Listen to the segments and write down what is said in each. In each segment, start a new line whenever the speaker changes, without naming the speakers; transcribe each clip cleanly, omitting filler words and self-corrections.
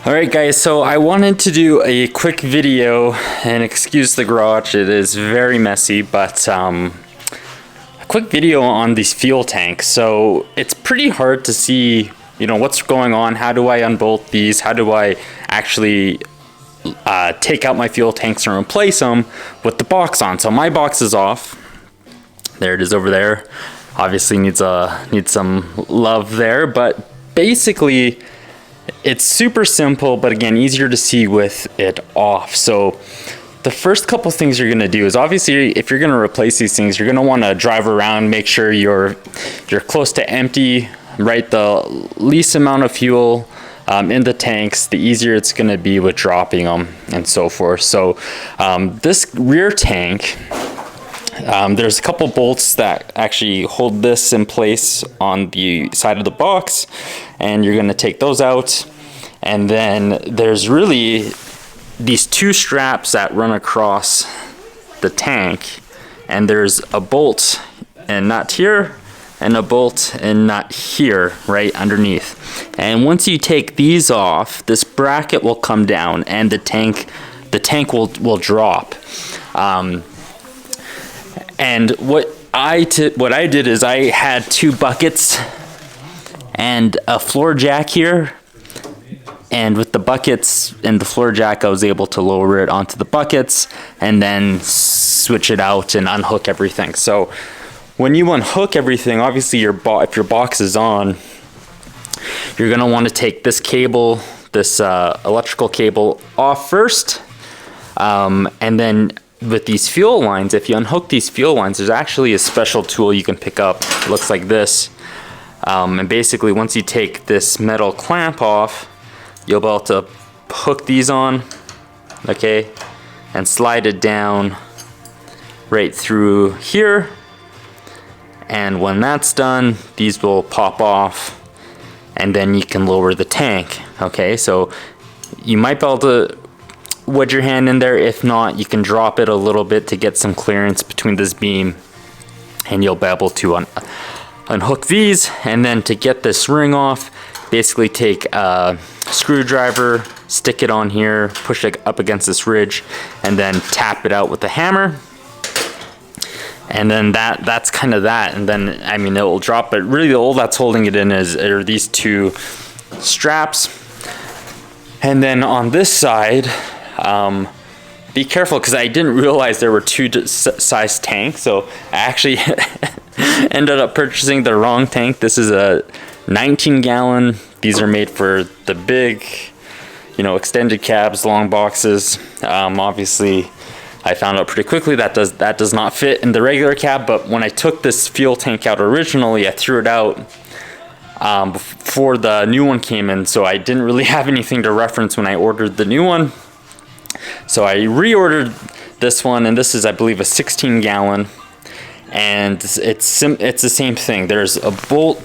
Alright guys, so I wanted to do a quick video, and excuse the garage, it is very messy, but a quick video on these fuel tanks. So it's pretty hard to see, what's going on. How do I unbolt these? How do I actually take out my fuel tanks and replace them with the box on? So my box is off. There it is over there. Obviously needs some love there, but basically it's super simple, but again, easier to see with it off. So the first couple things you're gonna do is, obviously, if you're gonna replace these things, you're gonna wanna drive around, make sure you're close to empty, right? The least amount of fuel in the tanks, the easier it's gonna be with dropping them and so forth. So this rear tank, there's a couple bolts that actually hold this in place on the side of the box, and you're going to take those out. And then there's really these two straps that run across the tank, and there's a bolt and nut here and a bolt and nut here right underneath. And once you take these off, this bracket will come down and the tank will drop. And what I did is I had two buckets and a floor jack here, and with the buckets and the floor jack I was able to lower it onto the buckets and then switch it out and unhook everything. So when you unhook everything, obviously if your box is on, you're going to want to take this cable, this electrical cable off first, and then with these fuel lines, if you unhook these fuel lines, there's actually a special tool you can pick up. It looks like this. And basically, once you take this metal clamp off, you'll be able to hook these on, okay, and slide it down right through here. And when that's done, these will pop off, and then you can lower the tank, okay? So you might be able to wedge your hand in there. If not, you can drop it a little bit to get some clearance between this beam, and you'll be able to unhook these. And then to get this ring off, basically take a screwdriver, stick it on here, push it up against this ridge, and then tap it out with the hammer. And then that's kind of that. And then, I mean, it will drop, but really all that's holding it in are these two straps. And then on this side, be careful, because I didn't realize there were two size tanks, so I actually ended up purchasing the wrong tank. This is a 19-gallon. These are made for the big, extended cabs, long boxes. Obviously, I found out pretty quickly that does not fit in the regular cab, but when I took this fuel tank out originally, I threw it out before the new one came in, so I didn't really have anything to reference when I ordered the new one. So I reordered this one, and this is, I believe, a 16-gallon, and it's the same thing. There's a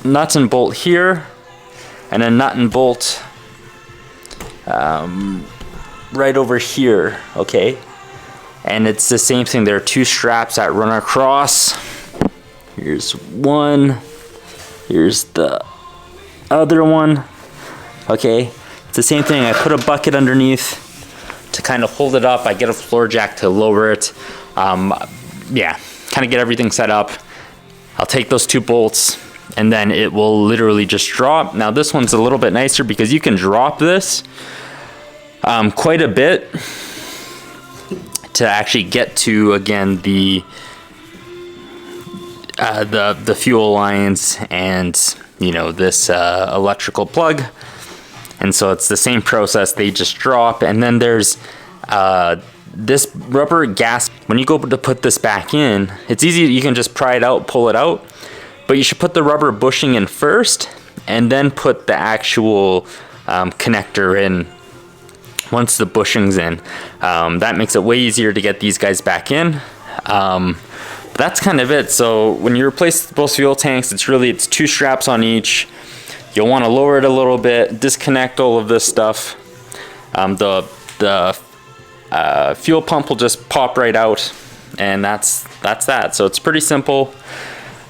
nut and bolt here, and a nut and bolt right over here, okay? And it's the same thing. There are two straps that run across. Here's one, here's the other one, okay? It's the same thing. I put a bucket underneath to kind of hold it up. I get a floor jack to lower it. Yeah, kind of get everything set up. I'll take those two bolts, and then it will literally just drop. Now this one's a little bit nicer because you can drop this quite a bit to actually get to, again, the fuel lines and this electrical plug. And so it's the same process, they just drop. And then there's this rubber gasket. When you go to put this back in, it's easy, you can just pry it out, pull it out, but you should put the rubber bushing in first and then put the actual connector in once the bushing's in. That makes it way easier to get these guys back in. That's kind of it. So when you replace both fuel tanks, it's two straps on each. You'll want to lower it a little bit, disconnect all of this stuff. The fuel pump will just pop right out, and that's that. So it's pretty simple.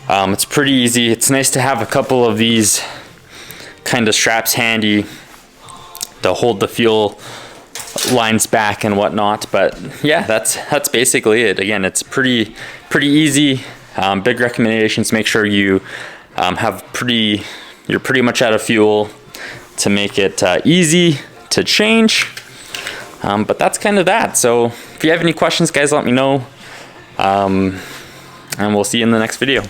It's pretty easy. It's nice to have a couple of these kind of straps handy to hold the fuel lines back and whatnot. But yeah, that's basically it. Again, it's pretty easy. Big recommendations: make sure you you're pretty much out of fuel to make it easy to change. But that's kind of that. So if you have any questions, guys, let me know. And we'll see you in the next video.